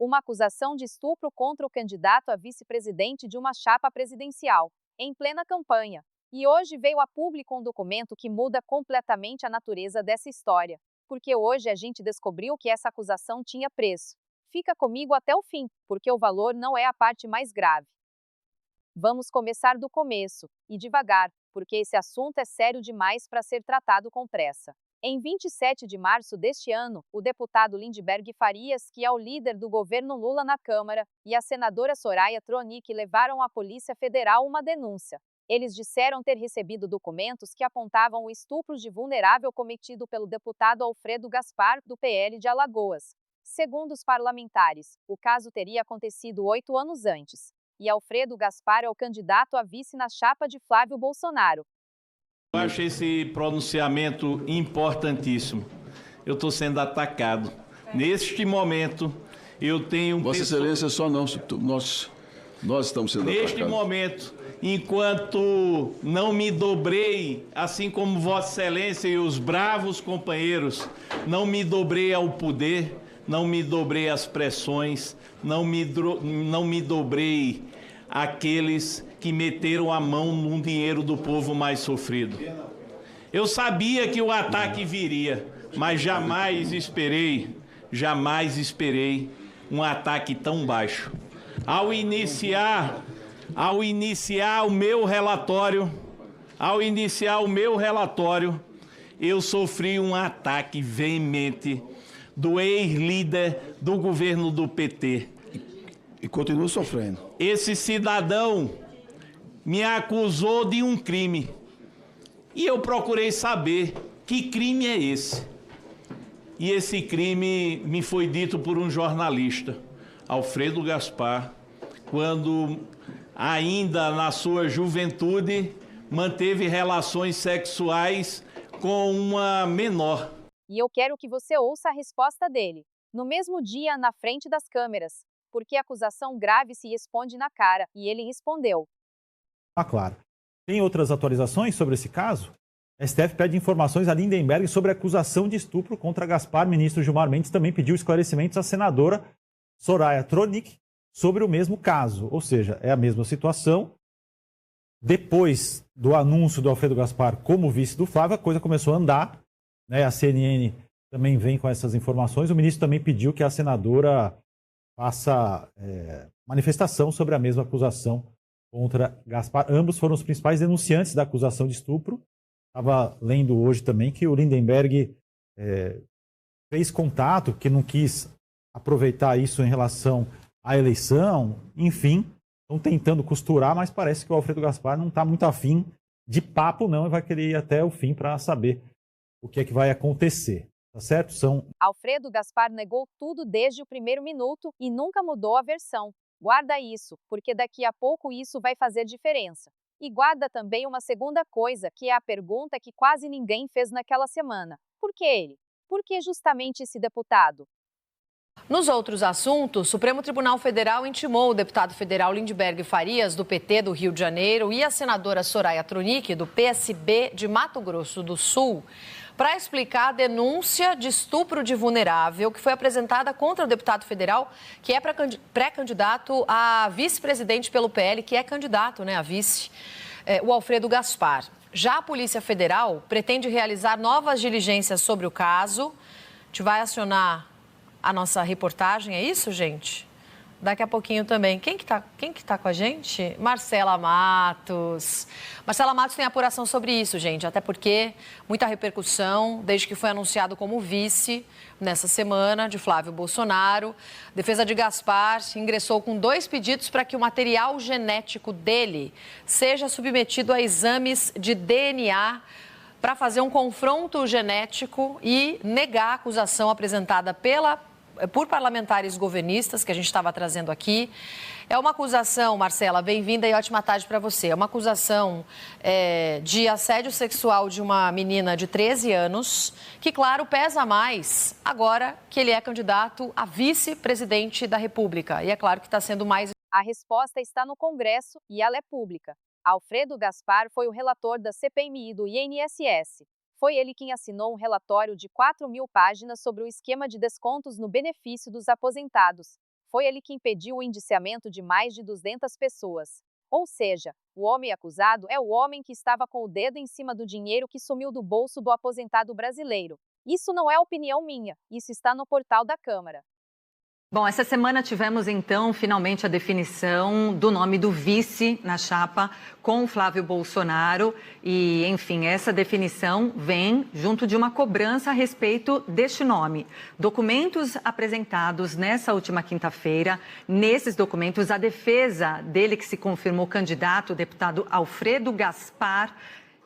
uma acusação de estupro contra o candidato a vice-presidente de uma chapa presidencial, em plena campanha. E hoje veio a público um documento que muda completamente a natureza dessa história, porque hoje a gente descobriu que essa acusação tinha preço. Fica comigo até o fim, porque o valor não é a parte mais grave. Vamos começar do começo, e devagar, porque esse assunto é sério demais para ser tratado com pressa. Em 27 de março deste ano, o deputado Lindbergh Farias, que é o líder do governo Lula na Câmara, e a senadora Soraya Tronic levaram à Polícia Federal uma denúncia. Eles disseram ter recebido documentos que apontavam o estupro de vulnerável cometido pelo deputado Alfredo Gaspar, do PL de Alagoas. Segundo os parlamentares, o caso teria acontecido 8 anos antes. E Alfredo Gaspar é o candidato a vice na chapa de Flávio Bolsonaro. Eu acho esse pronunciamento importantíssimo. Eu estou sendo atacado. Neste momento, eu tenho... Vossa Excelência, só não, nós estamos sendo atacados. Neste momento, enquanto não me dobrei, assim como Vossa Excelência e os bravos companheiros, não me dobrei ao poder, não me dobrei às pressões, não me dobrei àqueles que meteram a mão no dinheiro do povo mais sofrido. Eu sabia que o ataque viria, mas jamais esperei um ataque tão baixo. Ao iniciar o meu relatório, eu sofri um ataque veemente do ex-líder do governo do PT. E continua sofrendo. Esse cidadão me acusou de um crime. E eu procurei saber que crime é esse. E esse crime me foi dito por um jornalista, Alfredo Gaspar, quando ainda na sua juventude manteve relações sexuais com uma menor. E eu quero que você ouça a resposta dele, no mesmo dia, na frente das câmeras, porque a acusação grave se responde na cara, e ele respondeu. Claro. Tem outras atualizações sobre esse caso? A STF pede informações a Lindbergh sobre a acusação de estupro contra Gaspar. Ministro Gilmar Mendes também pediu esclarecimentos à senadora Soraya Tronic sobre o mesmo caso. Ou seja, é a mesma situação. Depois do anúncio do Alfredo Gaspar como vice do Flávio, a coisa começou a andar, né? A CNN também vem com essas informações. O ministro também pediu que a senadora faça manifestação sobre a mesma acusação contra Gaspar. Ambos foram os principais denunciantes da acusação de estupro. Estava lendo hoje também que o Lindbergh fez contato, que não quis aproveitar isso em relação à eleição. Enfim, estão tentando costurar, mas parece que o Alfredo Gaspar não está muito afim de papo, não, e vai querer ir até o fim para saber o que é que vai acontecer. Tá certo? Alfredo Gaspar negou tudo desde o primeiro minuto e nunca mudou a versão. Guarda isso, porque daqui a pouco isso vai fazer diferença. E guarda também uma segunda coisa, que é a pergunta que quase ninguém fez naquela semana. Por que ele? Por que justamente esse deputado? Nos outros assuntos, o Supremo Tribunal Federal intimou o deputado federal Lindbergh Farias, do PT do Rio de Janeiro, e a senadora Soraya Tronic, do PSB de Mato Grosso do Sul, para explicar a denúncia de estupro de vulnerável que foi apresentada contra o deputado federal, que é pré-candidato a vice-presidente pelo PL, que é candidato, né, a vice, o Alfredo Gaspar. Já a Polícia Federal pretende realizar novas diligências sobre o caso. A gente vai acionar a nossa reportagem, é isso, gente? Daqui a pouquinho também. Quem que tá com a gente? Marcela Matos. Marcela Matos tem apuração sobre isso, gente, até porque muita repercussão desde que foi anunciado como vice nessa semana de Flávio Bolsonaro. A defesa de Gaspar ingressou com 2 pedidos para que o material genético dele seja submetido a exames de DNA para fazer um confronto genético e negar a acusação apresentada por parlamentares governistas, que a gente estava trazendo aqui. É uma acusação, Marcela, bem-vinda e ótima tarde para você. É uma acusação de assédio sexual de uma menina de 13 anos, que, claro, pesa mais agora que ele é candidato a vice-presidente da República. E é claro que está sendo mais... A resposta está no Congresso e ela é pública. Alfredo Gaspar foi o relator da CPMI e do INSS. Foi ele quem assinou um relatório de 4.000 páginas sobre o esquema de descontos no benefício dos aposentados. Foi ele que impediu o indiciamento de mais de 200 pessoas. Ou seja, o homem acusado é o homem que estava com o dedo em cima do dinheiro que sumiu do bolso do aposentado brasileiro. Isso não é opinião minha, isso está no portal da Câmara. Bom, essa semana tivemos então finalmente a definição do nome do vice na chapa com o Flávio Bolsonaro e, enfim, essa definição vem junto de uma cobrança a respeito deste nome. Documentos apresentados nessa última quinta-feira, nesses documentos a defesa dele que se confirmou candidato, o deputado Alfredo Gaspar,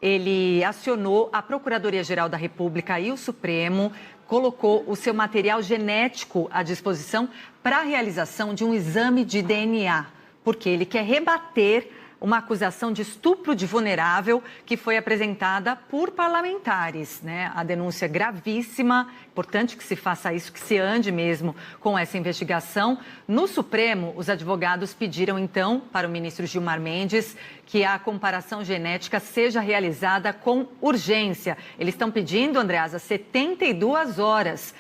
ele acionou a Procuradoria-Geral da República e o Supremo, colocou o seu material genético à disposição para a realização de um exame de DNA, porque ele quer rebater uma acusação de estupro de vulnerável que foi apresentada por parlamentares, né? A denúncia é gravíssima, importante que se faça isso, que se ande mesmo com essa investigação. No Supremo, os advogados pediram então para o ministro Gilmar Mendes que a comparação genética seja realizada com urgência. Eles estão pedindo, Andreasa, 72 horas.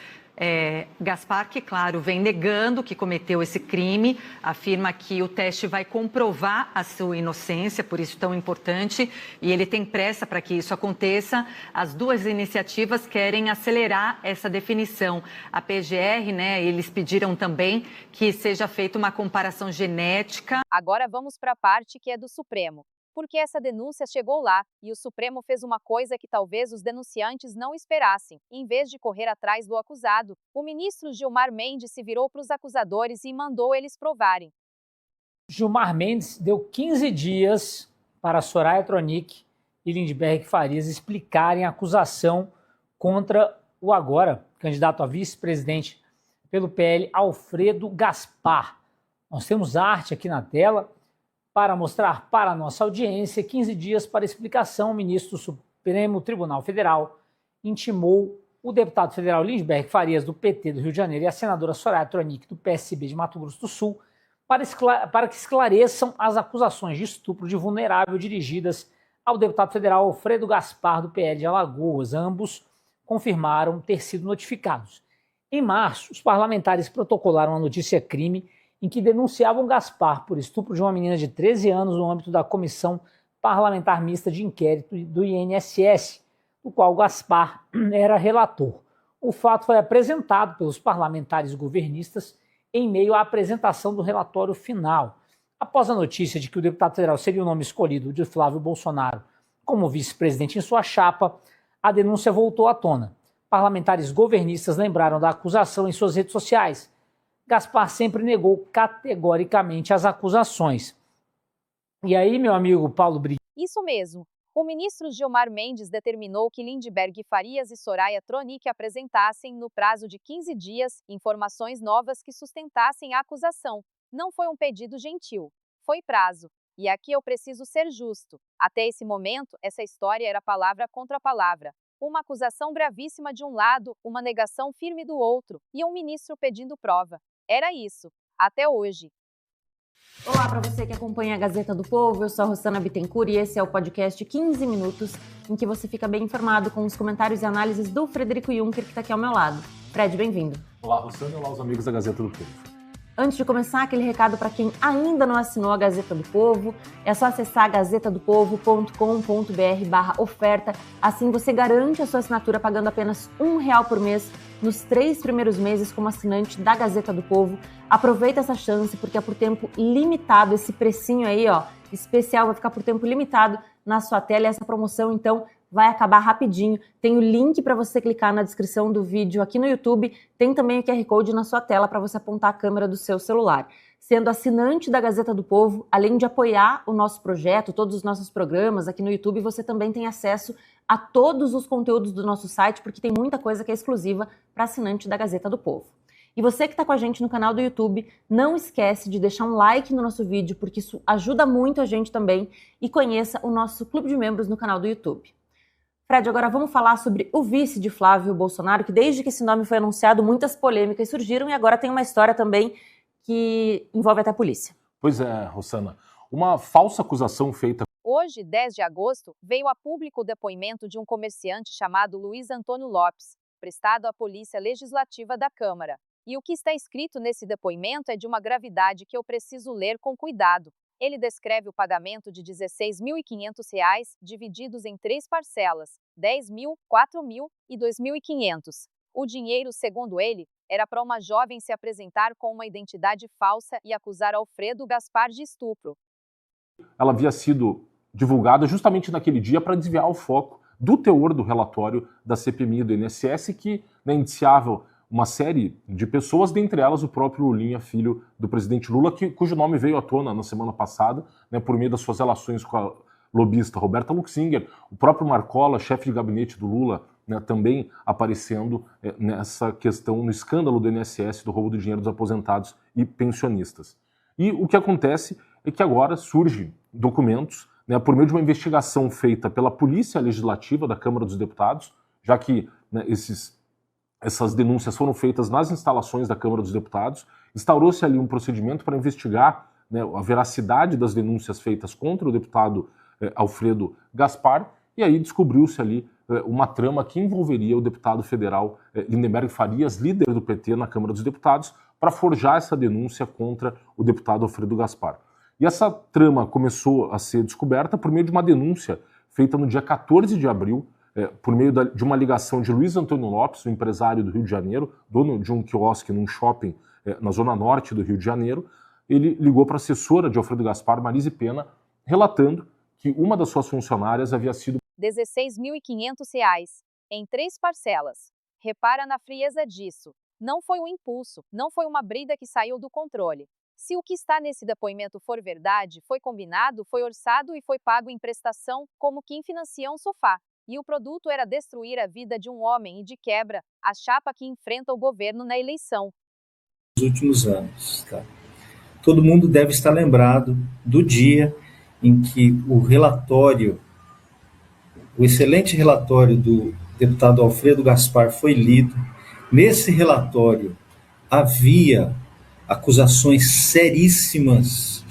Gaspar, que claro, vem negando que cometeu esse crime, afirma que o teste vai comprovar a sua inocência, por isso tão importante, e ele tem pressa para que isso aconteça. As duas iniciativas querem acelerar essa definição. A PGR, né, eles pediram também que seja feita uma comparação genética. Agora vamos para a parte que é do Supremo. Porque essa denúncia chegou lá, e o Supremo fez uma coisa que talvez os denunciantes não esperassem. Em vez de correr atrás do acusado, o ministro Gilmar Mendes se virou para os acusadores e mandou eles provarem. Gilmar Mendes deu 15 dias para Soraya Tronic e Lindbergh Farias explicarem a acusação contra o agora candidato a vice-presidente pelo PL, Alfredo Gaspar. Nós temos arte aqui na tela para mostrar para a nossa audiência. 15 dias para explicação. O ministro do Supremo Tribunal Federal intimou o deputado federal Lindbergh Farias, do PT do Rio de Janeiro, e a senadora Soraya Tronic, do PSB de Mato Grosso do Sul, para que esclareçam as acusações de estupro de vulnerável dirigidas ao deputado federal Alfredo Gaspar, do PL de Alagoas. Ambos confirmaram ter sido notificados. Em março, os parlamentares protocolaram a notícia-crime em que denunciavam Gaspar por estupro de uma menina de 13 anos no âmbito da Comissão Parlamentar Mista de Inquérito do INSS, do qual Gaspar era relator. O fato foi apresentado pelos parlamentares governistas em meio à apresentação do relatório final. Após a notícia de que o deputado federal seria o nome escolhido de Flávio Bolsonaro como vice-presidente em sua chapa, a denúncia voltou à tona. Parlamentares governistas lembraram da acusação em suas redes sociais. Gaspar sempre negou categoricamente as acusações. E aí, meu amigo Paulo Brito? Isso mesmo. O ministro Gilmar Mendes determinou que Lindbergh Farias e Soraya Tronic apresentassem, no prazo de 15 dias, informações novas que sustentassem a acusação. Não foi um pedido gentil, foi prazo. E aqui eu preciso ser justo. Até esse momento, essa história era palavra contra palavra. Uma acusação gravíssima de um lado, uma negação firme do outro, e um ministro pedindo prova. Era isso, até hoje. Olá para você que acompanha a Gazeta do Povo, eu sou a Rossana Bittencourt e esse é o podcast 15 Minutos, em que você fica bem informado com os comentários e análises do Frederico Juncker, que está aqui ao meu lado. Fred, bem-vindo. Olá, Rossana, e olá os amigos da Gazeta do Povo. Antes de começar, aquele recado para quem ainda não assinou a Gazeta do Povo, é só acessar gazetadopovo.com.br/oferta, assim você garante a sua assinatura pagando apenas R$1 por mês nos 3 primeiros meses como assinante da Gazeta do Povo. Aproveita essa chance porque é por tempo limitado, esse precinho aí, ó, especial, vai ficar por tempo limitado na sua tela e essa promoção, então, vai acabar rapidinho. Tem o link para você clicar na descrição do vídeo aqui no YouTube. Tem também o QR Code na sua tela para você apontar a câmera do seu celular. Sendo assinante da Gazeta do Povo, além de apoiar o nosso projeto, todos os nossos programas aqui no YouTube, você também tem acesso a todos os conteúdos do nosso site, porque tem muita coisa que é exclusiva para assinante da Gazeta do Povo. E você que está com a gente no canal do YouTube, não esquece de deixar um like no nosso vídeo, porque isso ajuda muito a gente também, e conheça o nosso clube de membros no canal do YouTube. Fred, agora vamos falar sobre o vice de Flávio Bolsonaro, que desde que esse nome foi anunciado, muitas polêmicas surgiram e agora tem uma história também que envolve até a polícia. Pois é, Rossana, uma falsa acusação feita... Hoje, 10 de agosto, veio a público o depoimento de um comerciante chamado Luiz Antônio Lopes, prestado à Polícia Legislativa da Câmara. E o que está escrito nesse depoimento é de uma gravidade que eu preciso ler com cuidado. Ele descreve o pagamento de R$ 16.500, divididos em 3 parcelas, 10.000, 4.000 e 2.500. O dinheiro, segundo ele, era para uma jovem se apresentar com uma identidade falsa e acusar Alfredo Gaspar de estupro. Ela havia sido divulgada justamente naquele dia para desviar o foco do teor do relatório da CPMI do INSS, que indiciava uma série de pessoas, dentre elas o próprio Lulinha, filho do presidente Lula, cujo nome veio à tona na semana passada, por meio das suas relações com a lobista Roberta Luxinger, o próprio Marcola, chefe de gabinete do Lula, também aparecendo nessa questão, no escândalo do INSS, do roubo do dinheiro dos aposentados e pensionistas. E o que acontece é que agora surgem documentos, por meio de uma investigação feita pela Polícia Legislativa da Câmara dos Deputados, já que essas denúncias foram feitas nas instalações da Câmara dos Deputados, instaurou-se ali um procedimento para investigar a veracidade das denúncias feitas contra o deputado Alfredo Gaspar, e aí descobriu-se ali uma trama que envolveria o deputado federal Lindenberg Farias, líder do PT na Câmara dos Deputados, para forjar essa denúncia contra o deputado Alfredo Gaspar. E essa trama começou a ser descoberta por meio de uma denúncia feita no dia 14 de abril, por meio de uma ligação de Luiz Antônio Lopes, um empresário do Rio de Janeiro, dono de um quiosque num shopping na zona norte do Rio de Janeiro. Ele ligou para a assessora de Alfredo Gaspar, Marise Pena, relatando que uma das suas funcionárias havia sido R$ 16.500, em 3 parcelas. Repara na frieza disso. Não foi um impulso, não foi uma briga que saiu do controle. Se o que está nesse depoimento for verdade, foi combinado, foi orçado e foi pago em prestação, como quem financia um sofá. E o produto era destruir a vida de um homem e, de quebra, a chapa que enfrenta o governo na eleição. Nos últimos anos, todo mundo deve estar lembrado do dia em que o excelente relatório do deputado Alfredo Gaspar foi lido. Nesse relatório havia acusações seríssimas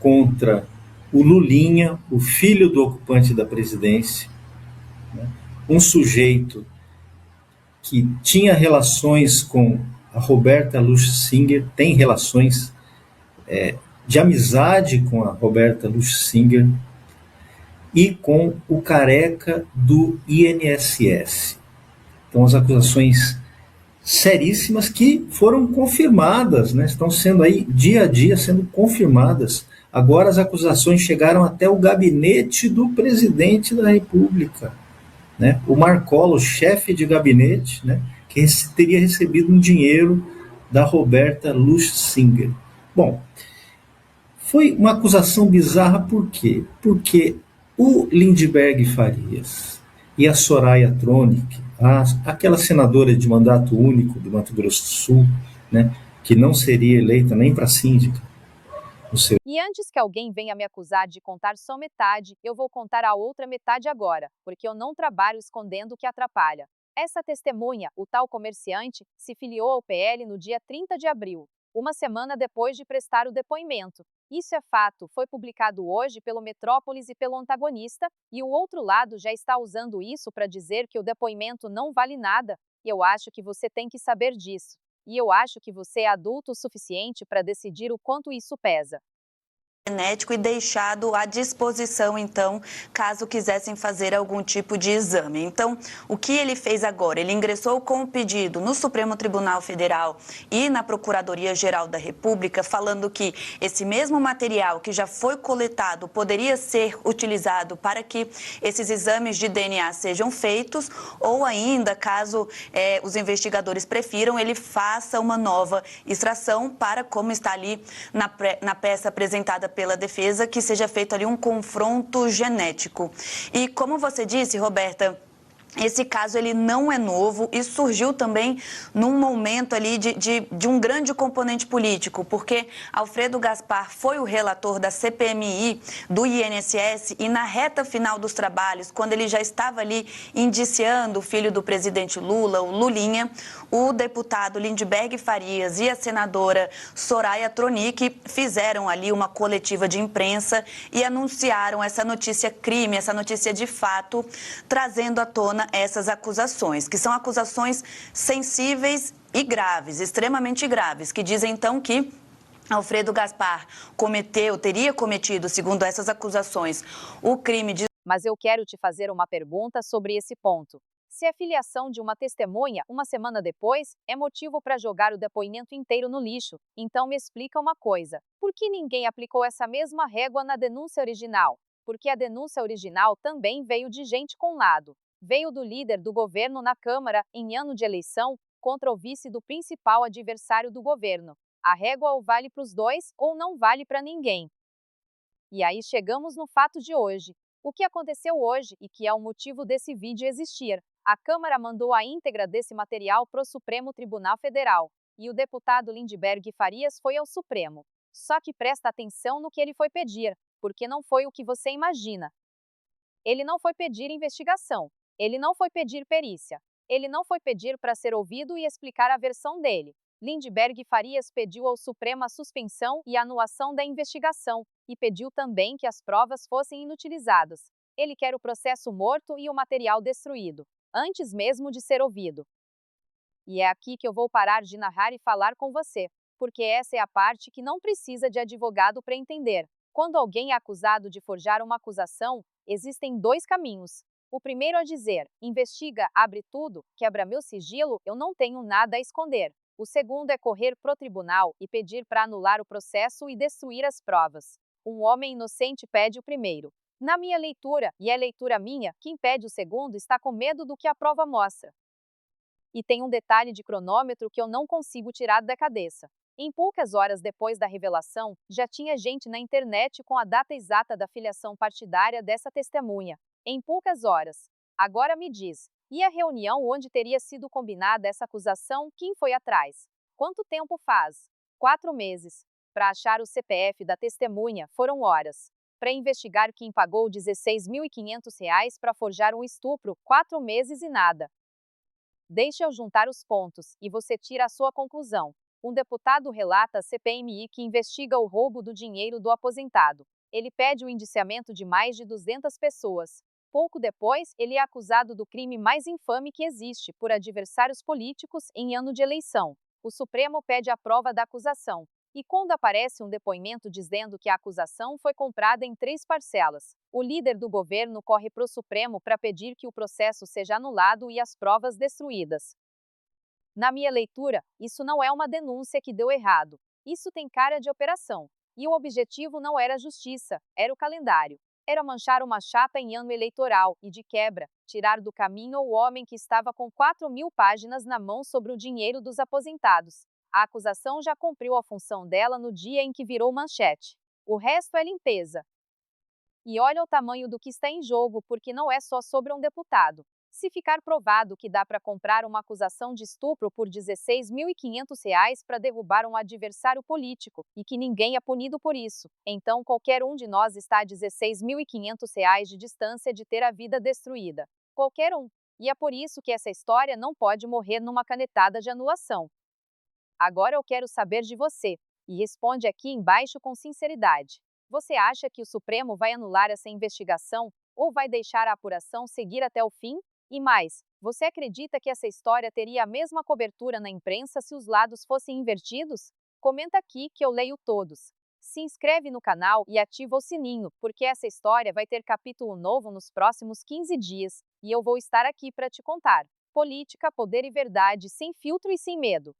contra o Lulinha, o filho do ocupante da presidência, um sujeito que tinha relações com a Roberta Luxinger, tem relações de amizade com a Roberta Luxinger e com o careca do INSS. Então, as acusações seríssimas que foram confirmadas, estão sendo aí dia a dia sendo confirmadas. Agora as acusações chegaram até o gabinete do presidente da República, o Marcola, o chefe de gabinete, que teria recebido um dinheiro da Roberta Luxinger. Bom, foi uma acusação bizarra por quê? Porque o Lindenberg Farias e a Soraya Tronic, aquela senadora de mandato único do Mato Grosso do Sul, que não seria eleita nem para síndica. E antes que alguém venha me acusar de contar só metade, eu vou contar a outra metade agora, porque eu não trabalho escondendo o que atrapalha. Essa testemunha, o tal comerciante, se filiou ao PL no dia 30 de abril, uma semana depois de prestar o depoimento. Isso é fato, foi publicado hoje pelo Metrópolis e pelo Antagonista, e o outro lado já está usando isso para dizer que o depoimento não vale nada, e eu acho que você tem que saber disso. E eu acho que você é adulto o suficiente para decidir o quanto isso pesa. Genético e deixado à disposição, então, caso quisessem fazer algum tipo de exame. Então, o que ele fez agora? Ele ingressou com um pedido no Supremo Tribunal Federal e na Procuradoria-Geral da República, falando que esse mesmo material que já foi coletado poderia ser utilizado para que esses exames de DNA sejam feitos, ou ainda, caso os investigadores prefiram, ele faça uma nova extração para, como está ali na peça apresentada pela defesa, que seja feito ali um confronto genético. E como você disse, Roberta, esse caso ele não é novo e surgiu também num momento ali de um grande componente político, porque Alfredo Gaspar foi o relator da CPMI do INSS e na reta final dos trabalhos, quando ele já estava ali indiciando o filho do presidente Lula, o Lulinha, o deputado Lindenberg Farias e a senadora Soraya Tronic fizeram ali uma coletiva de imprensa e anunciaram essa notícia crime, essa notícia de fato, trazendo à tona essas acusações, que são acusações sensíveis e graves, extremamente graves, que dizem então que Alfredo Gaspar teria cometido, segundo essas acusações, o crime de... Mas eu quero te fazer uma pergunta sobre esse ponto. Se a filiação de uma testemunha, uma semana depois, é motivo para jogar o depoimento inteiro no lixo, então me explica uma coisa. Por que ninguém aplicou essa mesma régua na denúncia original? Porque a denúncia original também veio de gente com lado. Veio do líder do governo na Câmara, em ano de eleição, contra o vice do principal adversário do governo. A régua ou vale para os dois, ou não vale para ninguém. E aí chegamos no fato de hoje. O que aconteceu hoje, e que é o motivo desse vídeo existir. A Câmara mandou a íntegra desse material para o Supremo Tribunal Federal, e o deputado Lindbergh Farias foi ao Supremo. Só que presta atenção no que ele foi pedir, porque não foi o que você imagina. Ele não foi pedir investigação, ele não foi pedir perícia, ele não foi pedir para ser ouvido e explicar a versão dele. Lindbergh Farias pediu ao Supremo a suspensão e anulação da investigação, e pediu também que as provas fossem inutilizadas. Ele quer o processo morto e o material destruído, antes mesmo de ser ouvido. E é aqui que eu vou parar de narrar e falar com você, porque essa é a parte que não precisa de advogado para entender. Quando alguém é acusado de forjar uma acusação, existem dois caminhos. O primeiro é dizer, investiga, abre tudo, quebra meu sigilo, eu não tenho nada a esconder. O segundo é correr pro tribunal e pedir para anular o processo e destruir as provas. Um homem inocente pede o primeiro. Na minha leitura, e é leitura minha, quem pede o segundo está com medo do que a prova mostra. E tem um detalhe de cronômetro que eu não consigo tirar da cabeça. Em poucas horas depois da revelação, já tinha gente na internet com a data exata da filiação partidária dessa testemunha. Em poucas horas. Agora me diz, e a reunião onde teria sido combinada essa acusação, quem foi atrás? Quanto tempo faz? 4 meses. Para achar o CPF da testemunha, foram horas. Para investigar quem pagou R$ 16.500 para forjar um estupro, 4 meses e nada. Deixe eu juntar os pontos, e você tira a sua conclusão. Um deputado relata à CPMI que investiga o roubo do dinheiro do aposentado. Ele pede o indiciamento de mais de 200 pessoas. Pouco depois, ele é acusado do crime mais infame que existe, por adversários políticos, em ano de eleição. O Supremo pede a prova da acusação. E quando aparece um depoimento dizendo que a acusação foi comprada em 3 parcelas, o líder do governo corre para o Supremo para pedir que o processo seja anulado e as provas destruídas. Na minha leitura, isso não é uma denúncia que deu errado. Isso tem cara de operação. E o objetivo não era a justiça, era o calendário. Era manchar uma chapa em ano eleitoral e, de quebra, tirar do caminho o homem que estava com 4.000 páginas na mão sobre o dinheiro dos aposentados. A acusação já cumpriu a função dela no dia em que virou manchete. O resto é limpeza. E olha o tamanho do que está em jogo, porque não é só sobre um deputado. Se ficar provado que dá para comprar uma acusação de estupro por R$ 16.500 para derrubar um adversário político, e que ninguém é punido por isso, então qualquer um de nós está a R$ 16.500 de distância de ter a vida destruída. Qualquer um. E é por isso que essa história não pode morrer numa canetada de anulação. Agora eu quero saber de você, e responde aqui embaixo com sinceridade. Você acha que o Supremo vai anular essa investigação, ou vai deixar a apuração seguir até o fim? E mais, você acredita que essa história teria a mesma cobertura na imprensa se os lados fossem invertidos? Comenta aqui que eu leio todos. Se inscreve no canal e ativa o sininho, porque essa história vai ter capítulo novo nos próximos 15 dias, e eu vou estar aqui para te contar. Política, poder e verdade, sem filtro e sem medo.